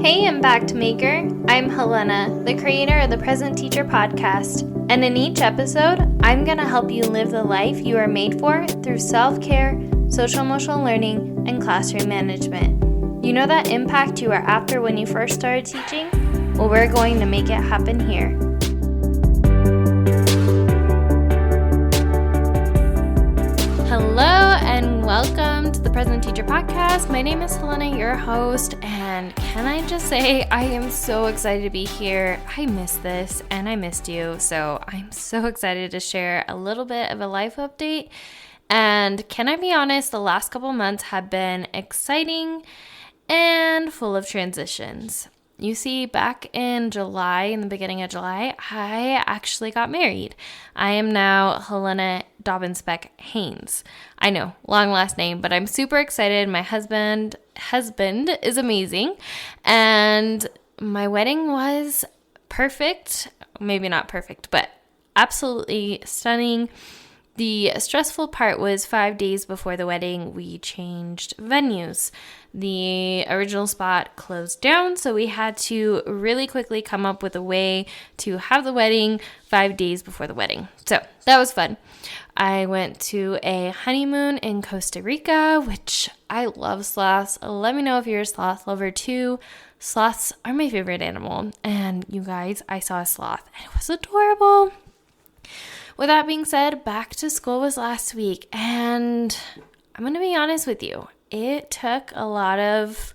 Hey, Impact Maker. I'm Helena, the creator of the Present Teacher podcast. And in each episode, I'm going to help you live the life you are made for through self-care, social-emotional learning, and classroom management. You know that impact you were after when you first started teaching? Well, we're going to make it happen here. Hello and welcome to the Present Teacher podcast. My name is Helena, your host, and can I just say I am so excited to be here. I missed this and I missed you, so I'm so excited to share a little bit of a life update. And can I be honest, the last couple months have been exciting and full of transitions. You see, back in the beginning of July, I actually got married. I am now Helena Dobbins-Beck Haynes. I know, long last name, but I'm super excited. My husband is amazing, and my wedding was perfect. Maybe not perfect, but absolutely stunning. The stressful part was 5 days before the wedding, we changed venues. The original spot closed down, so we had to really quickly come up with a way to have the wedding 5 days before the wedding. So that was fun. I went to a honeymoon in Costa Rica, which I love sloths. Let me know if you're a sloth lover too. Sloths are my favorite animal. And you guys, I saw a sloth and it was adorable. With that being said, back to school was last week, and I'm going to be honest with you. It took a lot of,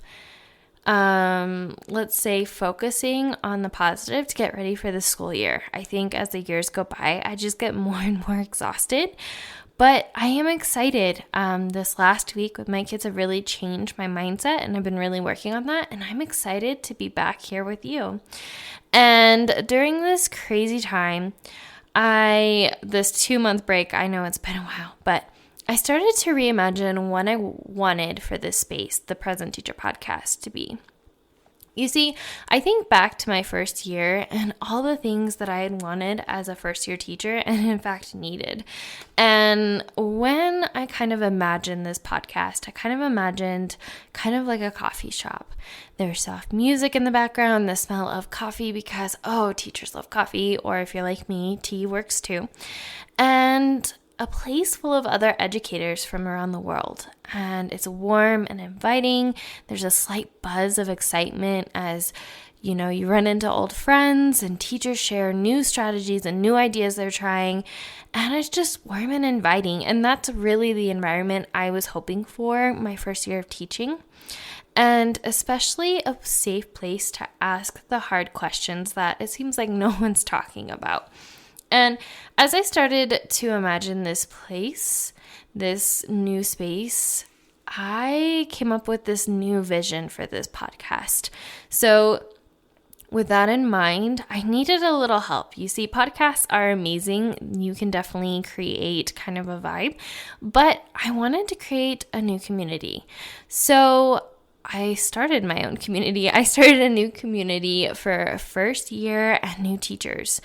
focusing on the positive to get ready for the school year. I think as the years go by, I just get more and more exhausted, but I am excited. This last week with my kids have really changed my mindset, and I've been really working on that, and I'm excited to be back here with you. And during this crazy time, this 2-month break, I know it's been a while, but I started to reimagine what I wanted for this space, the Present Teacher podcast, to be. You see, I think back to my first year and all the things that I had wanted as a first-year teacher and, in fact, needed. And when I kind of imagined this podcast, I kind of imagined kind of like a coffee shop. There's soft music in the background, the smell of coffee because, teachers love coffee, or if you're like me, tea works too. And a place full of other educators from around the world, and it's warm and inviting. There's a slight buzz of excitement as you run into old friends, and teachers share new strategies and new ideas they're trying, and it's just warm and inviting. And that's really the environment I was hoping for my first year of teaching, and especially a safe place to ask the hard questions that it seems like no one's talking about. And as I started to imagine this place, this new space, I came up with this new vision for this podcast. So with that in mind, I needed a little help. You see, podcasts are amazing. You can definitely create kind of a vibe, but I wanted to create a new community. So I started my own community. I started a new community for first year and new teachers.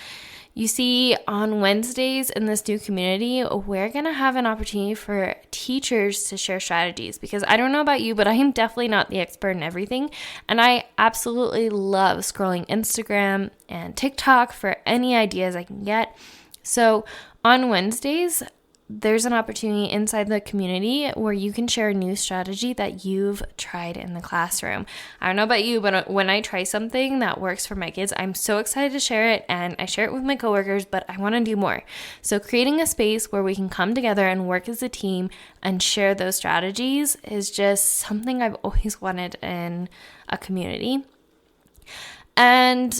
You see, on Wednesdays in this new community, we're going to have an opportunity for teachers to share strategies, because I don't know about you, but I am definitely not the expert in everything. And I absolutely love scrolling Instagram and TikTok for any ideas I can get. So on Wednesdays, there's an opportunity inside the community where you can share a new strategy that you've tried in the classroom. I don't know about you, but when I try something that works for my kids, I'm so excited to share it, and I share it with my coworkers, but I want to do more. So creating a space where we can come together and work as a team and share those strategies is just something I've always wanted in a community. And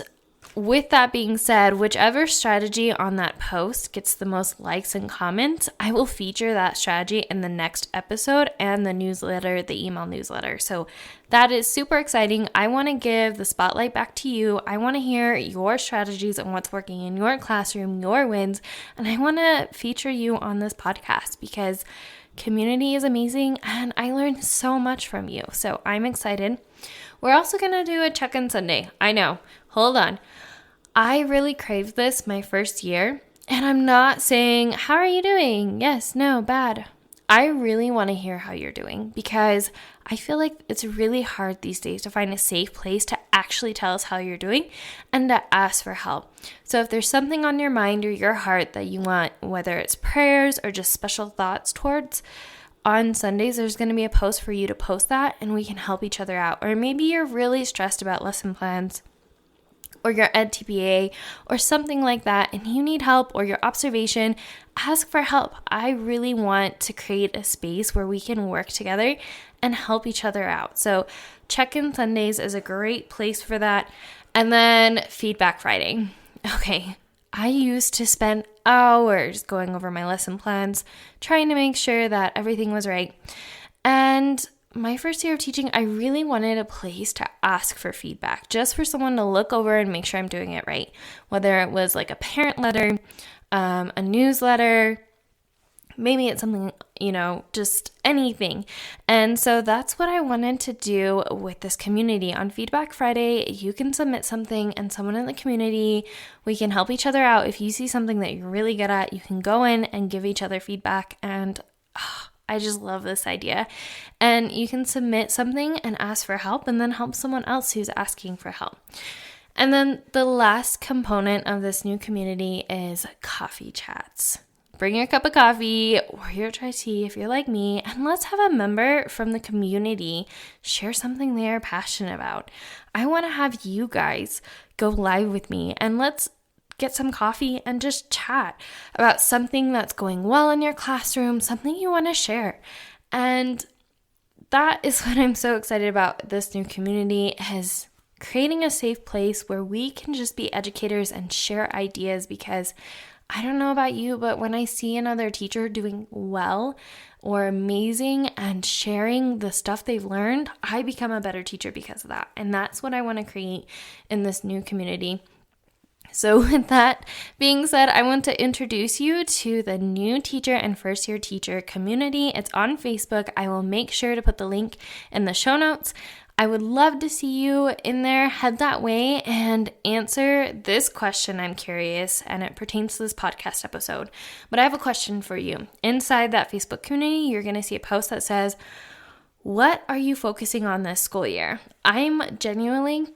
with that being said, whichever strategy on that post gets the most likes and comments, I will feature that strategy in the next episode and the newsletter, the email newsletter. So that is super exciting. I want to give the spotlight back to you. I want to hear your strategies and what's working in your classroom, your wins, and I want to feature you on this podcast because community is amazing and I learned so much from you. So I'm excited. We're also going to do a check-in Sunday. I know. Hold on. I really craved this my first year, and I'm not saying, how are you doing? Yes, no, bad. I really want to hear how you're doing because I feel like it's really hard these days to find a safe place to actually tell us how you're doing and to ask for help. So if there's something on your mind or your heart that you want, whether it's prayers or just special thoughts towards, on Sundays, there's going to be a post for you to post that and we can help each other out. Or maybe you're really stressed about lesson plans or your EdTPA or something like that and you need help, or your observation, ask for help. I really want to create a space where we can work together and help each other out. So Check-in Sundays is a great place for that. And then Feedback Friday. Okay, I used to spend hours going over my lesson plans, trying to make sure that everything was right. And my first year of teaching, I really wanted a place to ask for feedback, just for someone to look over and make sure I'm doing it right. Whether it was like a parent letter, a newsletter, maybe it's something, just anything. And so that's what I wanted to do with this community. On Feedback Friday, you can submit something and someone in the community, we can help each other out. If you see something that you're really good at, you can go in and give each other feedback. And I just love this idea. And you can submit something and ask for help and then help someone else who's asking for help. And then the last component of this new community is coffee chats. Bring your cup of coffee or your chai tea if you're like me, and let's have a member from the community share something they are passionate about. I want to have you guys go live with me and let's get some coffee and just chat about something that's going well in your classroom, something you want to share. And that is what I'm so excited about this new community, is creating a safe place where we can just be educators and share ideas. Because I don't know about you, but when I see another teacher doing well or amazing and sharing the stuff they've learned, I become a better teacher because of that. And that's what I want to create in this new community. So with that being said, I want to introduce you to the new teacher and first year teacher community. It's on Facebook. I will make sure to put the link in the show notes. I would love to see you in there. Head that way and answer this question. I'm curious, and it pertains to this podcast episode. But I have a question for you. Inside that Facebook community, you're going to see a post that says, "What are you focusing on this school year?" I'm genuinely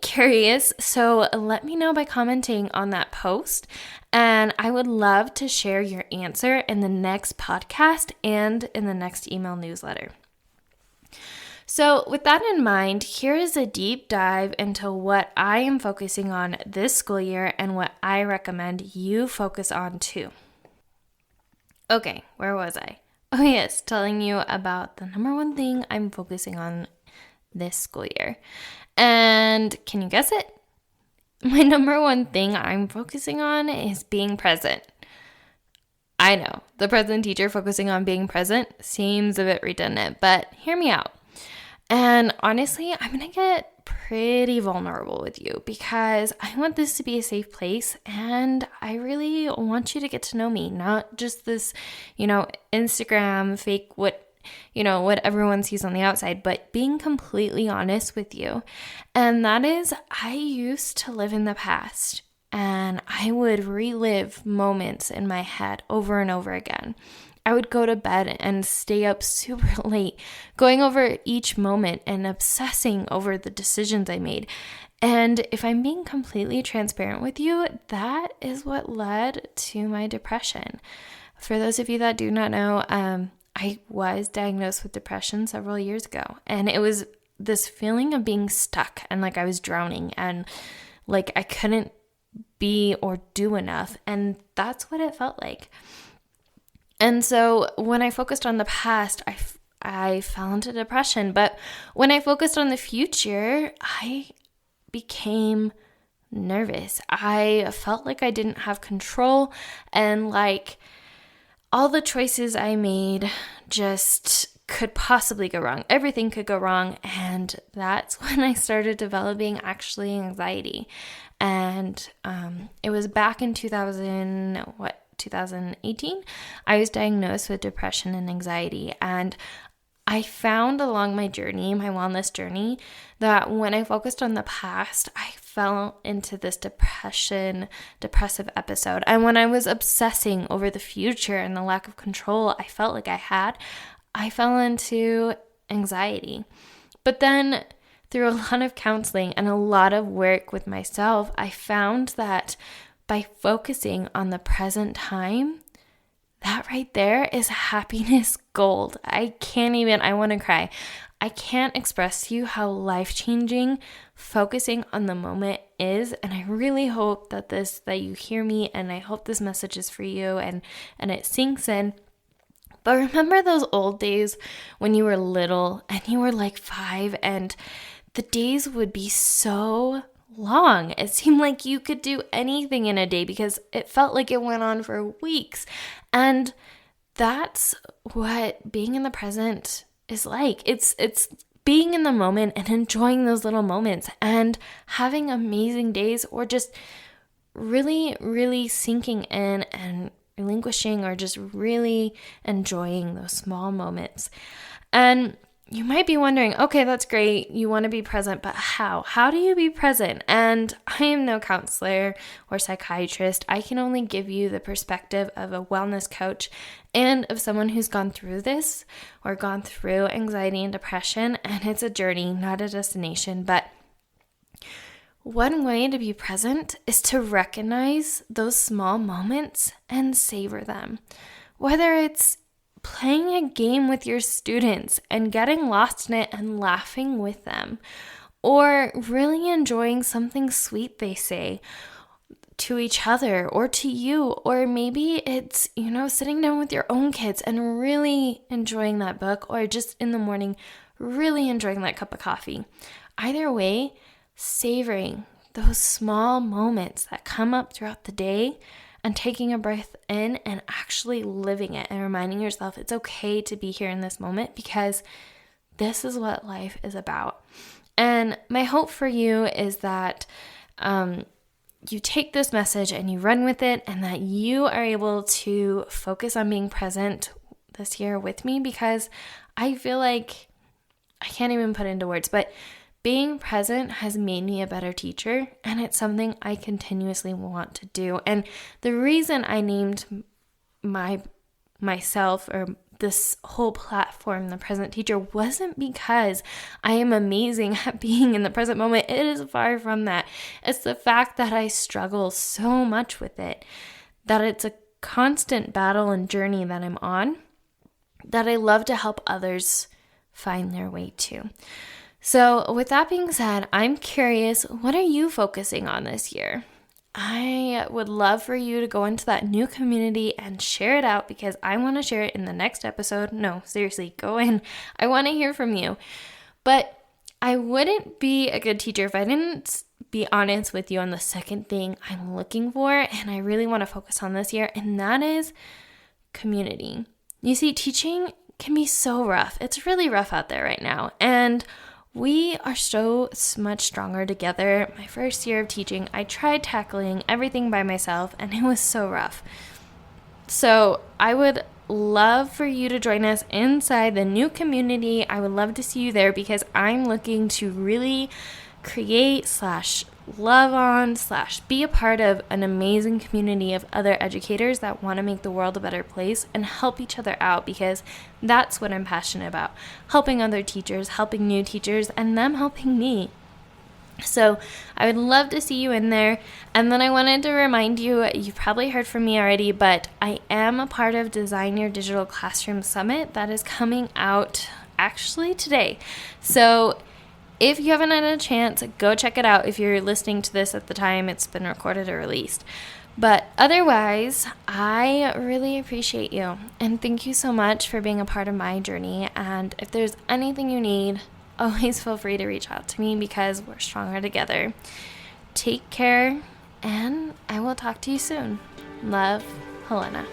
curious, so let me know by commenting on that post, and I would love to share your answer in the next podcast and in the next email newsletter. So with that in mind, here is a deep dive into what I am focusing on this school year and what I recommend you focus on too. Okay, where was I? Oh yes, telling you about the number one thing I'm focusing on this school year. And can you guess it? My number one thing I'm focusing on is being present. I know, the present teacher focusing on being present seems a bit redundant, but hear me out. And honestly, I'm going to get pretty vulnerable with you because I want this to be a safe place and I really want you to get to know me, not just this, Instagram fake what everyone sees on the outside, but being completely honest with you. And that is, I used to live in the past and I would relive moments in my head over and over again. I would go to bed and stay up super late, going over each moment and obsessing over the decisions I made. And if I'm being completely transparent with you, that is what led to my depression. For those of you that do not know, I was diagnosed with depression several years ago, and it was this feeling of being stuck and like I was drowning and like I couldn't be or do enough, and that's what it felt like. And so when I focused on the past, I fell into depression, but when I focused on the future, I became nervous. I felt like I didn't have control, and like all the choices I made just could possibly go wrong. Everything could go wrong. And that's when I started developing actually anxiety. And it was back in 2018, I was diagnosed with depression and anxiety. And I found along my journey, my wellness journey, that when I focused on the past, I fell into this depressive episode. And when I was obsessing over the future and the lack of control I felt like I fell into anxiety. But then through a lot of counseling and a lot of work with myself, I found that by focusing on the present time, that right there is happiness gold. I want to cry. I can't express to you how life-changing focusing on the moment is, and I really hope that you hear me, and I hope this message is for you and it sinks in. But remember those old days when you were little and you were like 5 and the days would be so long. It seemed like you could do anything in a day because it felt like it went on for weeks. And that's what being in the present is like. It's being in the moment and enjoying those little moments and having amazing days, or just really, really sinking in and relinquishing, or just really enjoying those small moments. And you might be wondering, okay, that's great. You want to be present, but how? How do you be present? And I am no counselor or psychiatrist. I can only give you the perspective of a wellness coach and of someone who's gone through this or gone through anxiety and depression. And it's a journey, not a destination. But one way to be present is to recognize those small moments and savor them. Whether it's playing a game with your students and getting lost in it and laughing with them, or really enjoying something sweet they say to each other or to you, or maybe it's, sitting down with your own kids and really enjoying that book, or just in the morning, really enjoying that cup of coffee. Either way, savoring those small moments that come up throughout the day and taking a breath in and actually living it and reminding yourself it's okay to be here in this moment, because this is what life is about. And my hope for you is that you take this message and you run with it, and that you are able to focus on being present this year with me, because I feel like I can't even put into words, but being present has made me a better teacher, and it's something I continuously want to do. And the reason I named myself or this whole platform The Present Teacher wasn't because I am amazing at being in the present moment. It is far from that. It's the fact that I struggle so much with it, that it's a constant battle and journey that I'm on, that I love to help others find their way to. So with that being said, I'm curious, what are you focusing on this year? I would love for you to go into that new community and share it out, because I want to share it in the next episode. No, seriously, go in. I want to hear from you. But I wouldn't be a good teacher if I didn't be honest with you on the second thing I'm looking for, and I really want to focus on this year, and that is community. You see, teaching can be so rough. It's really rough out there right now, and we are so much stronger together. My first year of teaching, I tried tackling everything by myself, and it was so rough. So I would love for you to join us inside the new community. I would love to see you there, because I'm looking to really create /love on / be a part of an amazing community of other educators that want to make the world a better place and help each other out, because that's what I'm passionate about. Helping other teachers, helping new teachers, and them helping me. So I would love to see you in there. And then I wanted to remind you, you've probably heard from me already, but I am a part of Design Your Digital Classroom Summit that is coming out actually today. So if you haven't had a chance, go check it out if you're listening to this at the time it's been recorded or released. But otherwise, I really appreciate you. And thank you so much for being a part of my journey. And if there's anything you need, always feel free to reach out to me, because we're stronger together. Take care, and I will talk to you soon. Love, Helena.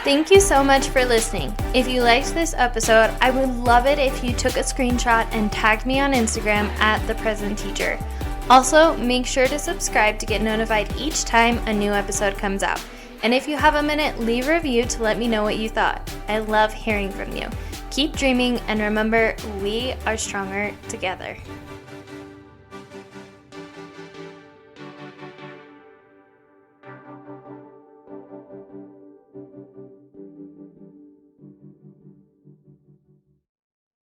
Thank you so much for listening. If you liked this episode, I would love it if you took a screenshot and tagged me on Instagram at The Present Teacher. Also, make sure to subscribe to get notified each time a new episode comes out. And if you have a minute, leave a review to let me know what you thought. I love hearing from you. Keep dreaming, and remember, we are stronger together.